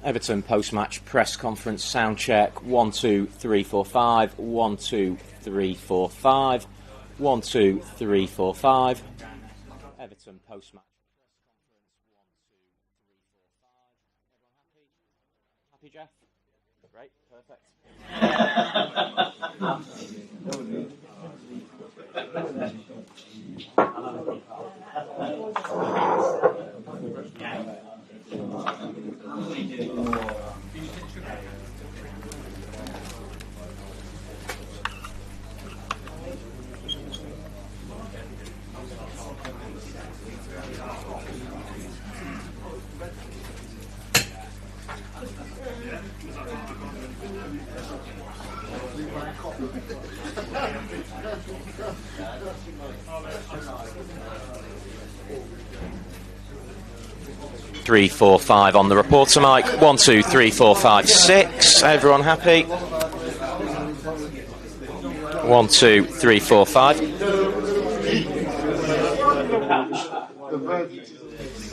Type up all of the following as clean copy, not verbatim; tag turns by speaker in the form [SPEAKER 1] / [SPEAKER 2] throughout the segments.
[SPEAKER 1] Everton post-match press conference sound check. 1 2 3 4 5. 1 2 3 4 5. 1 2 3 4 5. Everton post-match press conference. 1 2 3 4 5. Everyone happy? Happy, Jeff? Great, Three, four, five on the reporter mic. 1 2 3 4 5 6. Everyone happy? 1 2 3 4 5.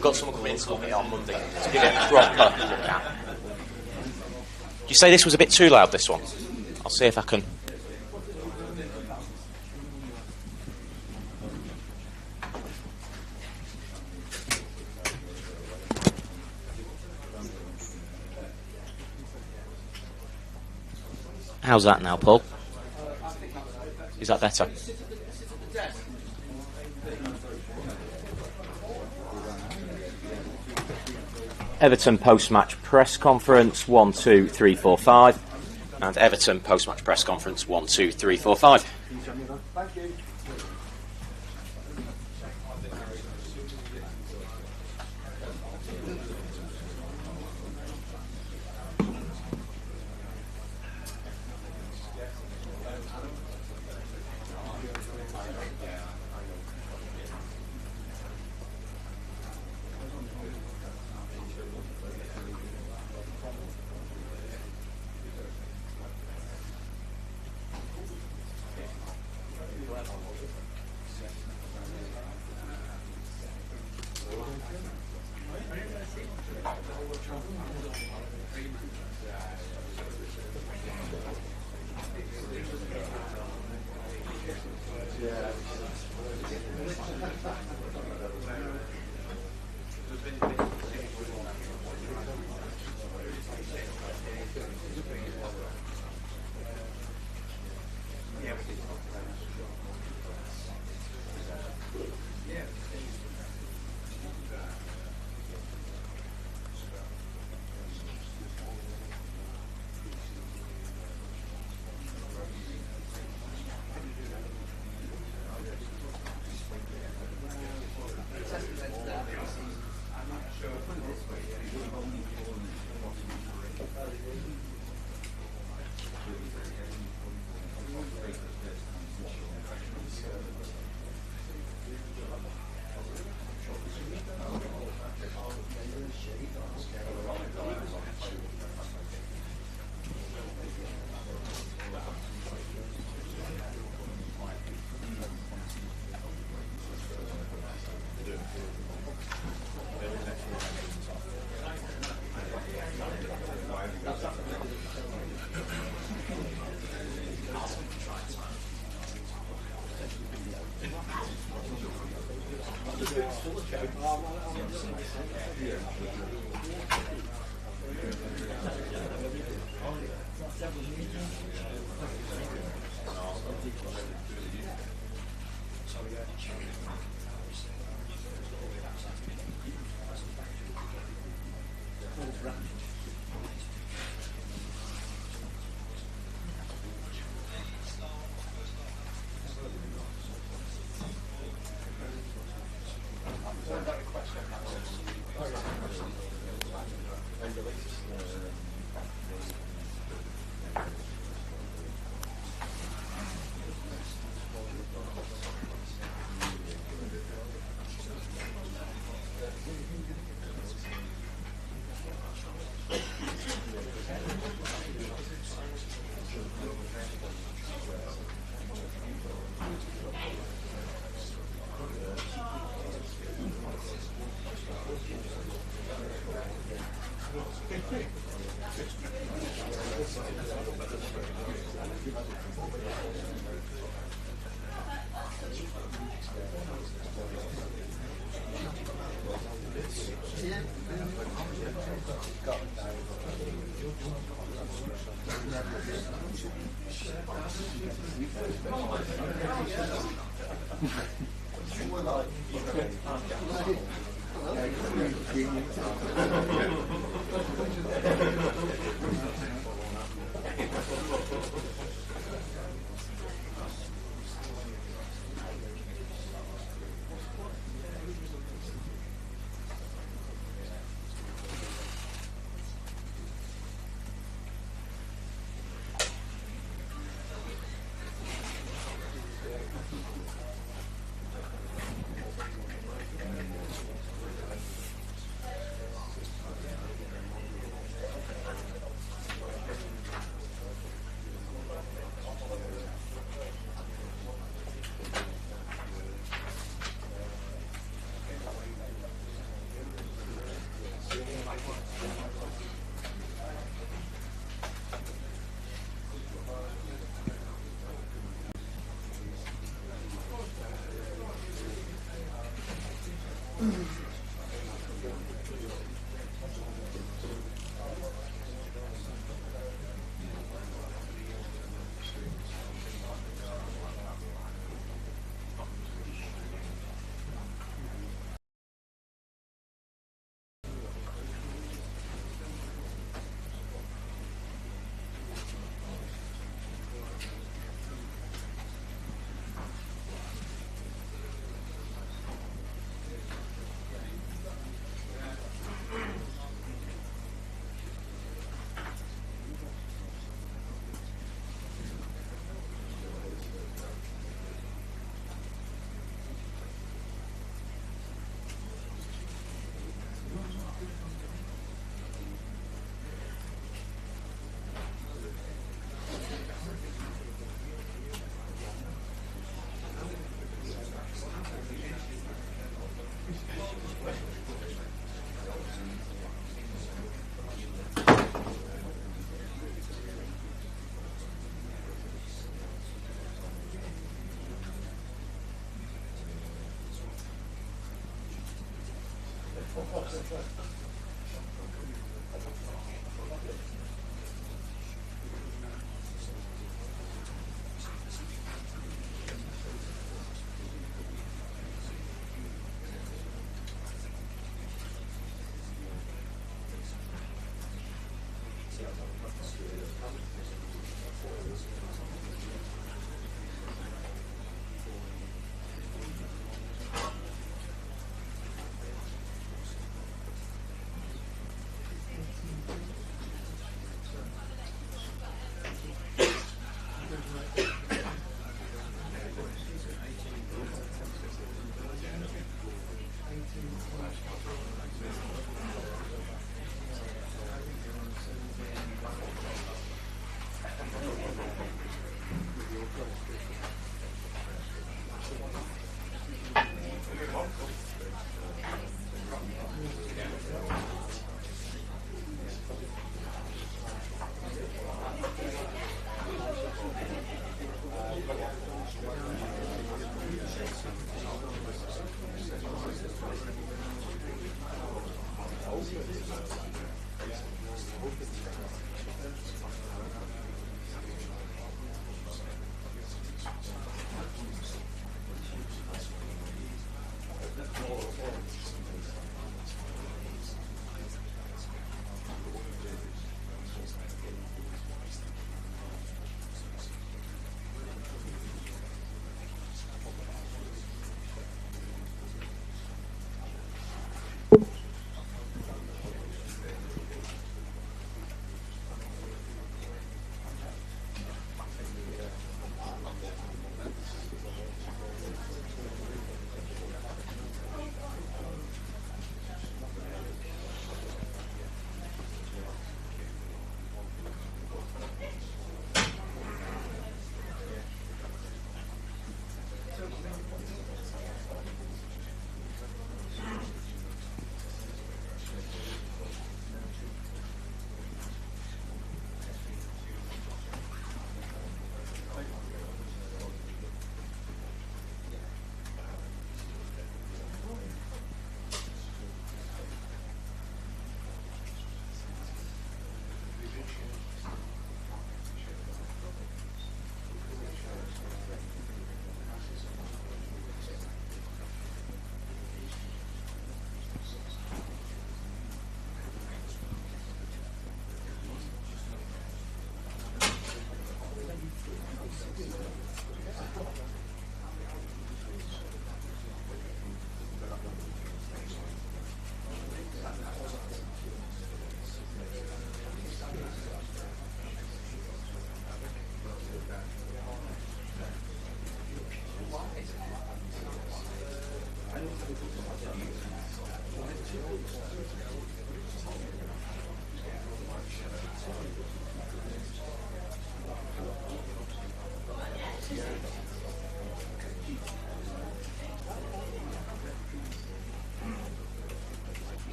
[SPEAKER 1] We've got someone coming in to me on Monday to give it a proper look at. Did you say this was a bit too loud, this one? I'll see if I can. How's that now, Paul? Is that better? Everton post-match press conference. 1 2 3 4 5. And Everton post-match press conference. 1 2 3 4 5.
[SPEAKER 2] Thank you.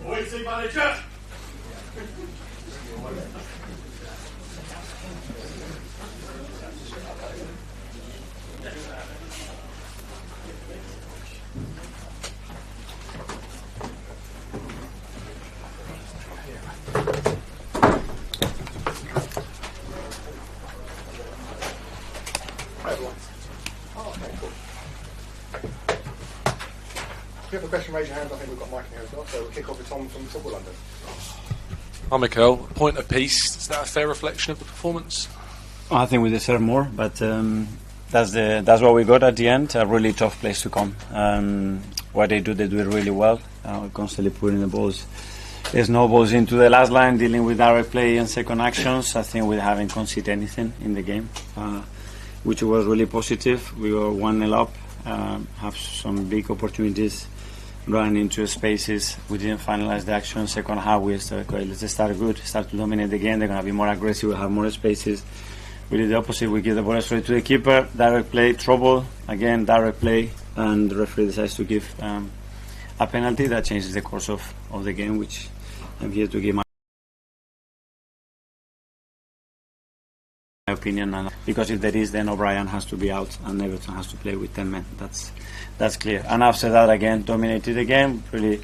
[SPEAKER 2] Moyes manager.
[SPEAKER 3] If you have a question, raise your hand. I think we've got Mike in here as well. So we'll kick off with Tom from Football London.
[SPEAKER 4] Hi Mikel, point apiece. Is that a fair reflection of the performance?
[SPEAKER 5] I think we deserve more, but that's what we got at the end. A really tough place to come. What they do it really well. Constantly putting the balls, snowballs into the last line, dealing with direct play and second actions. I think we haven't conceded anything in the game, which was really positive. We were 1-0 up, have some big opportunities. Running into spaces, we didn't finalize the action. Second half, we started great. Let's start good, start to dominate the game. They're going to be more aggressive, we'll have more spaces. We did the opposite, we give the ball straight to the keeper. Direct play, trouble, again, direct play, and the referee decides to give a penalty that changes the course of the game, which I'm here to give my opinion. And because if there is, then O'Brien has to be out and Everton has to play with 10 men. That's clear. And after that, again, dominated the game. Really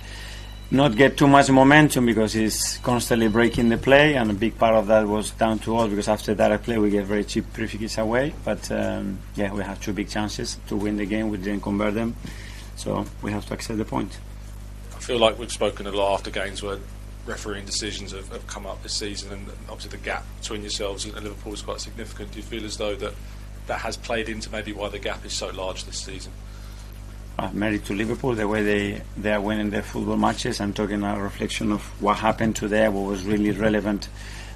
[SPEAKER 5] not get too much momentum because he's constantly breaking the play, and a big part of that was down to us because after direct play we get very cheap free kicks away. But we had two big chances to win the game. We didn't convert them, so we have to accept the point.
[SPEAKER 4] I feel like we've spoken a lot after games where refereeing decisions have come up this season, and obviously the gap between yourselves and Liverpool is quite significant. Do you feel as though that has played into maybe why the gap is so large this season?
[SPEAKER 5] Merit to Liverpool, the way they are winning their football matches. I'm talking a reflection of what happened today, what was really relevant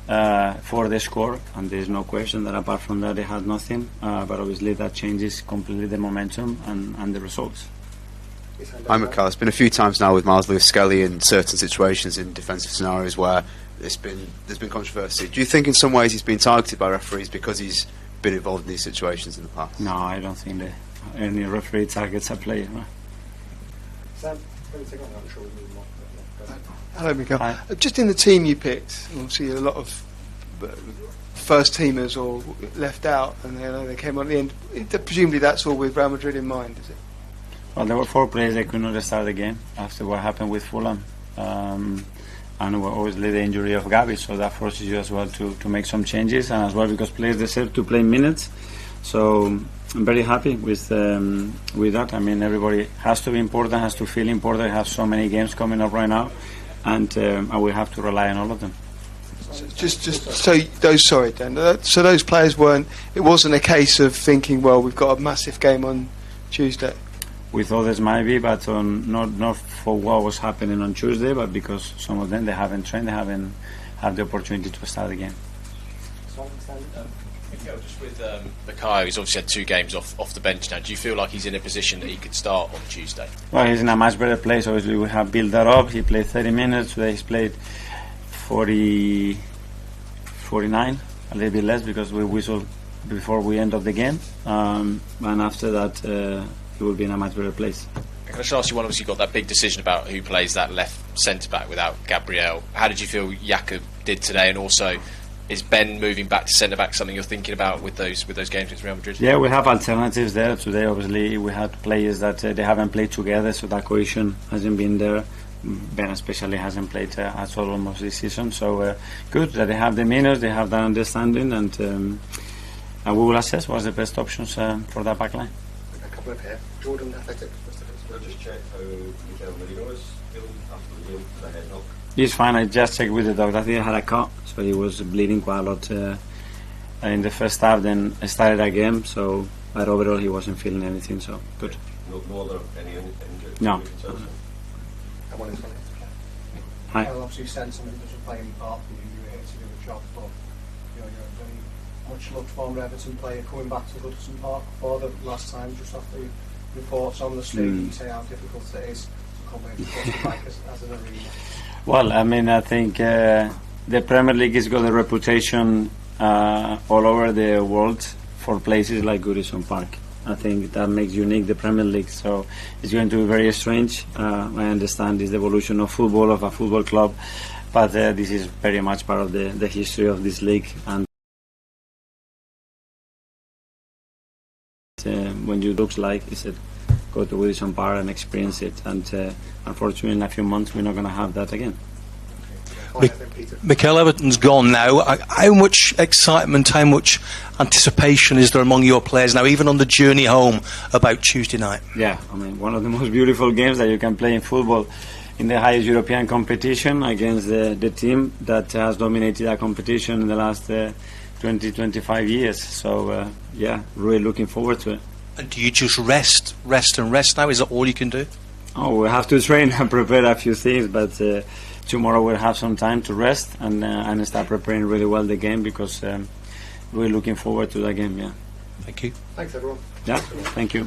[SPEAKER 5] for the score, and there's no question that apart from that they had nothing, but obviously that changes completely the momentum and the results.
[SPEAKER 6] Hi Mikel, it's been a few times now with Miles Lewis-Skelly in certain situations in defensive scenarios where there's been controversy. Do you think in some ways he's been targeted by referees because he's been involved in these situations in the past?
[SPEAKER 5] No, I don't think that any referee targets a player. No.
[SPEAKER 3] Sam,
[SPEAKER 7] hello Mikel.
[SPEAKER 5] Hi.
[SPEAKER 7] Just in the team you picked, obviously a lot of first teamers or left out, and they came on at the end. Presumably that's all with Real Madrid in mind, is it?
[SPEAKER 5] Well, there were 4 players that could not start the game after what happened with Fulham, and obviously the injury of Gavi, so that forces you as well to make some changes, and as well because players deserve to play minutes. So I'm very happy with that. I mean, everybody has to be important, has to feel important. We have so many games coming up right now, and we have to rely on all of them.
[SPEAKER 7] So those players weren't. It wasn't a case of thinking, well, we've got a massive game on Tuesday.
[SPEAKER 5] With others might be, but not for what was happening on Tuesday, but because some of them they haven't trained, they haven't had the opportunity to start the game.
[SPEAKER 8] Just with Bukayo, he's obviously had 2 games off the bench now. Do you feel like he's in a position that he could start on Tuesday?
[SPEAKER 5] Well, he's in a much better place. Obviously, we have built that up. He played 30 minutes. Today he's played 49, a little bit less because we whistled before we end of the game. And after that, he will be in a much better place.
[SPEAKER 8] Can I just ask you one? Obviously, you got that big decision about who plays that left centre back without Gabriel. How did you feel Jakob did today, and also is Ben moving back to centre back something you're thinking about with those games against Real Madrid?
[SPEAKER 5] Yeah, we have alternatives there today. Obviously, we had players that they haven't played together, so that cohesion hasn't been there. Ben especially hasn't played at all almost this season. So good that they have the minutes, they have that understanding, and we will assess what's the best options for that back line.
[SPEAKER 3] A couple of here. Jordan, Athletic.
[SPEAKER 9] I'll just check how Mikel Merino is feeling after the game for the head knock.
[SPEAKER 5] He's fine. I just checked with the doctor. I think he had a cut, so he was bleeding quite a lot in the first half. Then I started again, so but overall he wasn't feeling anything. So good.
[SPEAKER 9] No other any injuries?
[SPEAKER 5] No. Hi.
[SPEAKER 3] Well, obviously, sentiment doesn't play any part for you. You're here to do a job, but you're a very much looked for Everton player coming back to Goodison Park for the last time, just after the reports on the street. You say how difficult it is to come here to Goodison Park as an arena.
[SPEAKER 5] Well, I mean, I think the Premier League has got a reputation all over the world for places like Goodison Park. I think that makes unique the Premier League. So it's going to be very strange. I understand it's the evolution of football, of a football club, but this is very much part of the history of this league. And when you looks like, he said, go to Wilson Park and experience it. And unfortunately, in a few months, we're not going to have that again.
[SPEAKER 10] Mikel, Everton's gone now. How much excitement, how much anticipation is there among your players now, even on the journey home about Tuesday night?
[SPEAKER 5] Yeah, I mean, one of the most beautiful games that you can play in football, in the highest European competition, against the team that has dominated that competition in the last 20-25 years. So, yeah, really looking forward to it.
[SPEAKER 10] And do you just rest now? Is that all you can do?
[SPEAKER 5] Oh, we have to train and prepare a few things, but tomorrow we'll have some time to rest and start preparing really well the game, because we're looking forward to that game. Yeah.
[SPEAKER 10] Thank you.
[SPEAKER 3] Thanks, everyone.
[SPEAKER 5] Yeah. Thank you.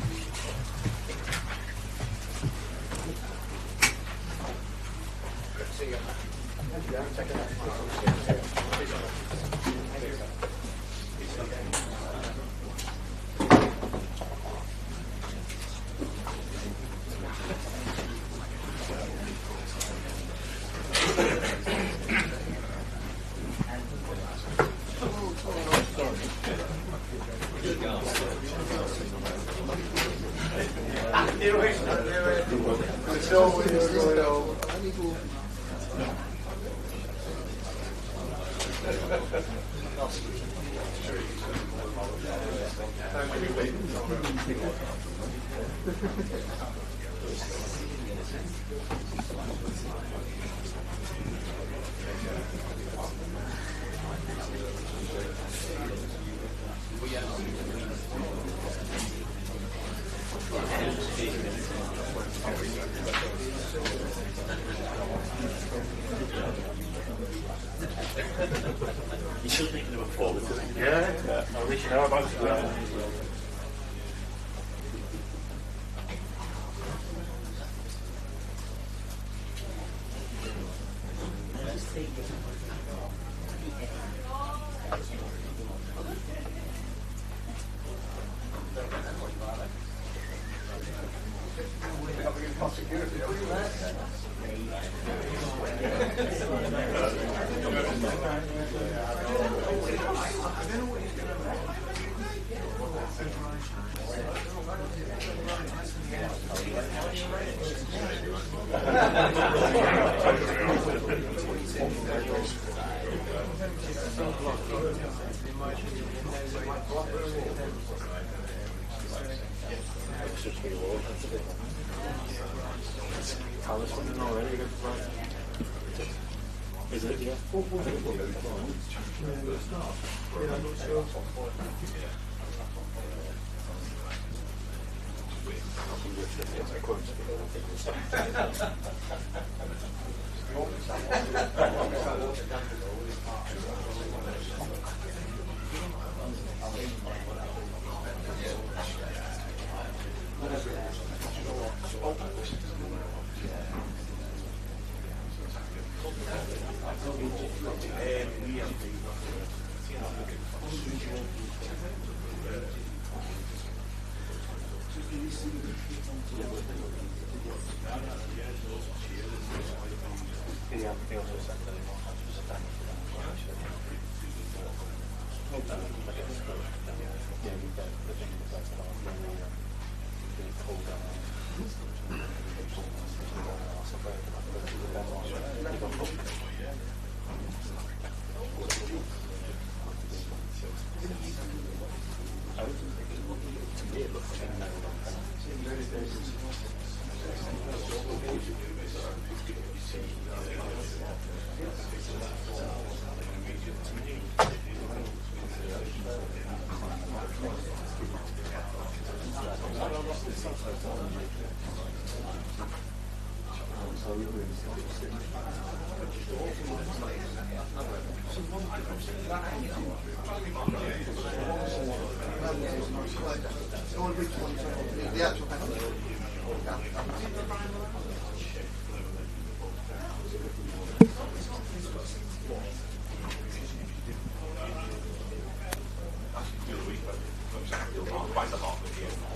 [SPEAKER 2] Quite a lot.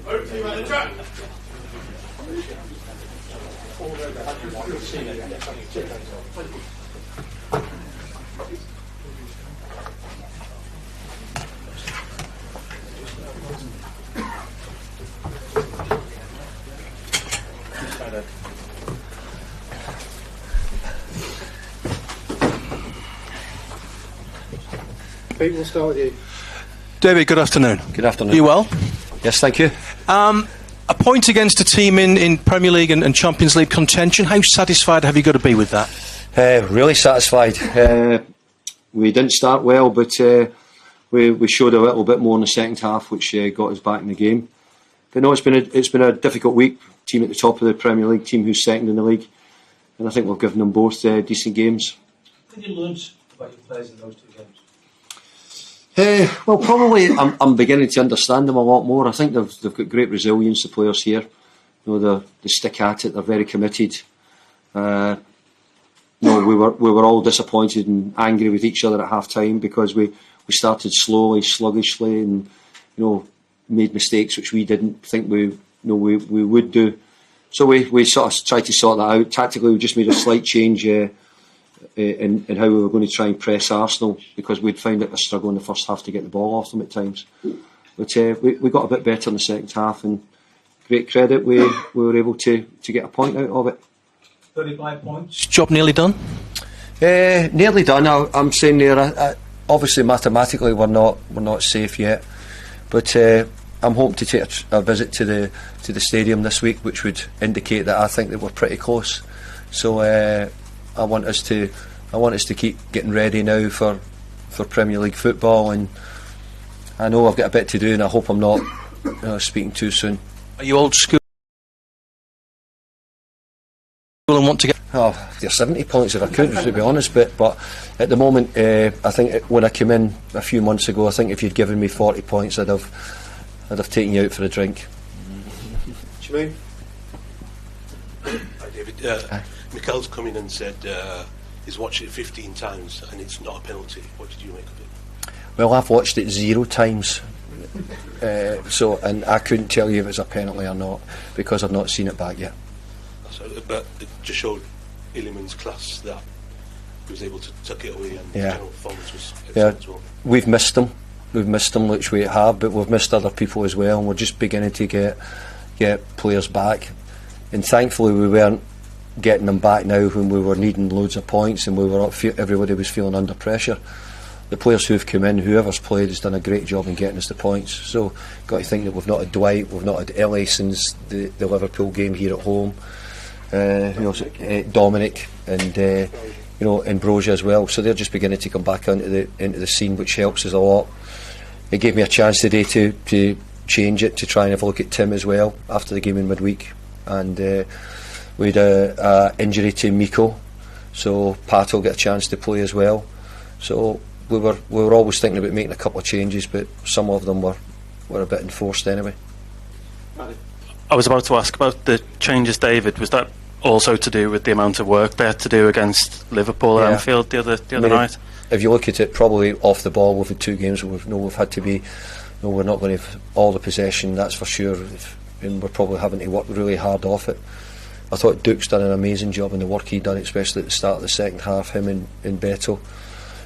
[SPEAKER 2] Over to you, manager.
[SPEAKER 3] Pete, we'll start with you.
[SPEAKER 10] David, good afternoon.
[SPEAKER 5] Good afternoon.
[SPEAKER 10] You well?
[SPEAKER 5] Yes, thank you.
[SPEAKER 10] A point against a team in Premier League and Champions League contention. How satisfied have you got to be with that?
[SPEAKER 11] Really satisfied. We didn't start well, but we showed a little bit more in the second half, which got us back in the game. But no, it's been a difficult week. Team at the top of the Premier League, team who's second in the league, and I think we've given them both decent games.
[SPEAKER 12] What did you learn about your players in those two games?
[SPEAKER 11] Well, probably I'm beginning to understand them a lot more. I think they've got great resilience, the players here. You know, they stick at it. They're very committed. No, we were all disappointed and angry with each other at half time because we started slowly, sluggishly, and made mistakes which we didn't think we would do. So we sort of tried to sort that out. Tactically, we just made a slight change in how we were going to try and press Arsenal because we'd found it a struggle in the first half to get the ball off them at times. But we got a bit better in the second half, and great credit, we were able to get a point out of it.
[SPEAKER 12] 35 points.
[SPEAKER 10] Job nearly done?
[SPEAKER 11] Nearly done. I'm saying there. Obviously, mathematically, we're not safe yet, but I'm hoping to take a visit to the stadium this week, which would indicate that I think that we're pretty close. So I want us to keep getting ready now for Premier League football, and I know I've got a bit to do, and I hope I'm not speaking too soon.
[SPEAKER 10] Are you old school and want to get?
[SPEAKER 11] Oh, there's 70 points if I could, to be honest. But at the moment, I think when I came in a few months ago, I think if you'd given me 40 points, I'd have taken you out for a drink.
[SPEAKER 3] Jermaine?
[SPEAKER 12] Hi, David. Mikel's come in and said he's watched it 15 times and it's not a penalty. What did you make of it?
[SPEAKER 11] Well, I've watched it 0 times, and I couldn't tell you if it's a penalty or not because I've not seen it back yet.
[SPEAKER 12] So, but it just showed Illiman's class that he was able to tuck it away, and the general performance was excellent as well.
[SPEAKER 11] We've missed them, which we have, but we've missed other people as well, and we're just beginning to get players back. And thankfully, we weren't getting them back now when we were needing loads of points and everybody was feeling under pressure. the players who've come in, whoever's played, has done a great job in getting us the points. So, got to think that we've not had Dwight, we've not had Ellie since the Liverpool game here at home. Dominic and Ambrosia as well. So they're just beginning to come back into the scene, which helps us a lot. It gave me a chance today to change it, to try and have a look at Tim as well after the game in midweek. And we had a injury to Mikel, so Pat will get a chance to play as well. So we were always thinking about making a couple of changes, but some of them were a bit enforced anyway.
[SPEAKER 13] I was about to ask about the changes, David. Was that also to do with the amount of work they had to do against Liverpool at Anfield the other night?
[SPEAKER 11] If you look at it, probably off the ball, we've had 2 games where we've had to be. No, we're not going to have all the possession, that's for sure. And we're probably having to work really hard off it. I thought Duke's done an amazing job in the work he'd done, especially at the start of the second half, him and Beto.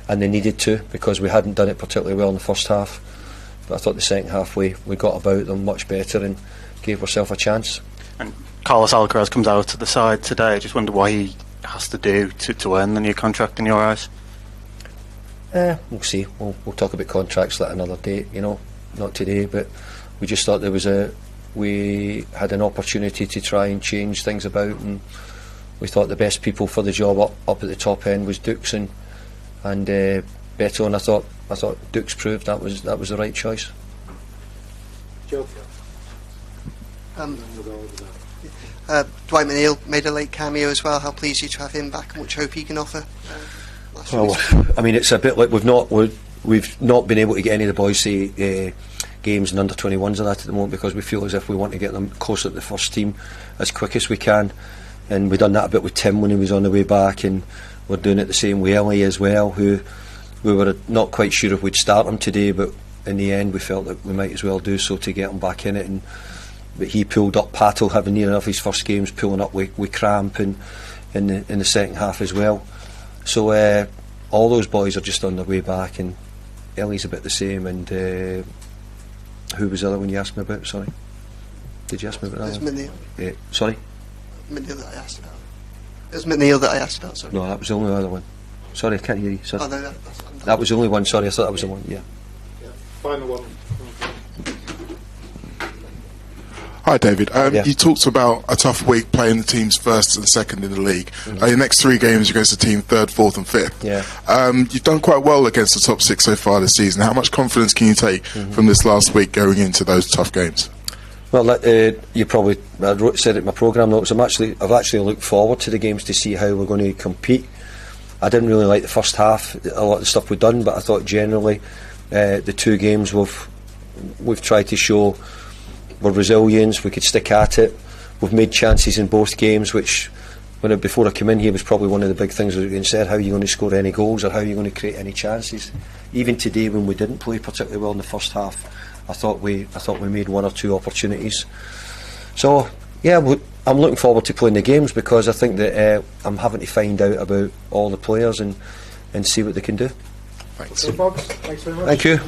[SPEAKER 11] And they needed to, because we hadn't done it particularly well in the first half. But I thought the second half we got about them much better and gave ourselves a chance.
[SPEAKER 13] And Carlos Alcaraz comes out to the side today. I just wonder what he has to do to earn the new contract in your eyes.
[SPEAKER 11] We'll see. We'll talk about contracts at another date, not today. But we just thought we had an opportunity to try and change things about, and we thought the best people for the job up at the top end was Dukes and Beto, and I thought Dukes proved that was the right choice.
[SPEAKER 14] Joe. Dwight McNeil made a late cameo as well. How pleased are you to have him back, and much hope he can offer?
[SPEAKER 11] I mean, it's a bit like we've not been able to get any of the boys games and under 21s and that at the moment, because we feel as if we want to get them closer to the first team as quick as we can, and we've done that a bit with Tim when he was on the way back, and we're doing it the same with Ellie as well, who we were not quite sure if we'd start him today, but in the end we felt that we might as well do so to get him back in it. But he pulled up, Patel having near enough his first games, pulling up with cramp in the second half as well. So all those boys are just on their way back, and Ellie's a bit the same. And who was the other one you asked me about? Sorry, did you ask me about that?
[SPEAKER 14] McNeil.
[SPEAKER 11] Sorry,
[SPEAKER 14] McNeil that I asked about. It was McNeil that I asked about. Sorry.
[SPEAKER 11] No, that was the only other one. Sorry, I can't hear you. Sorry.
[SPEAKER 14] Oh, no,
[SPEAKER 11] that was the only one. Sorry, I thought that was the one. Yeah.
[SPEAKER 2] Final one. Hi David, you talked about a tough week playing the teams first and second in the league. Your next 3 games against the team 3rd, 4th and 5th.
[SPEAKER 11] Yeah.
[SPEAKER 2] You've done quite well against the top 6 so far this season. How much confidence can you take from this last week going into those tough games?
[SPEAKER 11] Well, you probably said it in my programme notes. I've actually looked forward to the games to see how we're going to compete. I didn't really like the first half, a lot of the stuff we've done, but I thought generally the 2 games we've tried to show we're resilience, we could stick at it. We've made chances in both games, which before I came in here was probably one of the big things that said, how are you going to score any goals, or how are you going to create any chances? Even today when we didn't play particularly well in the first half, I thought we made 1 or 2 opportunities. So yeah, I'm looking forward to playing the games, because I think that I'm having to find out about all the players and see what they can do.
[SPEAKER 2] Thanks.
[SPEAKER 3] Okay, Boggs, thanks very much.
[SPEAKER 11] Thank you.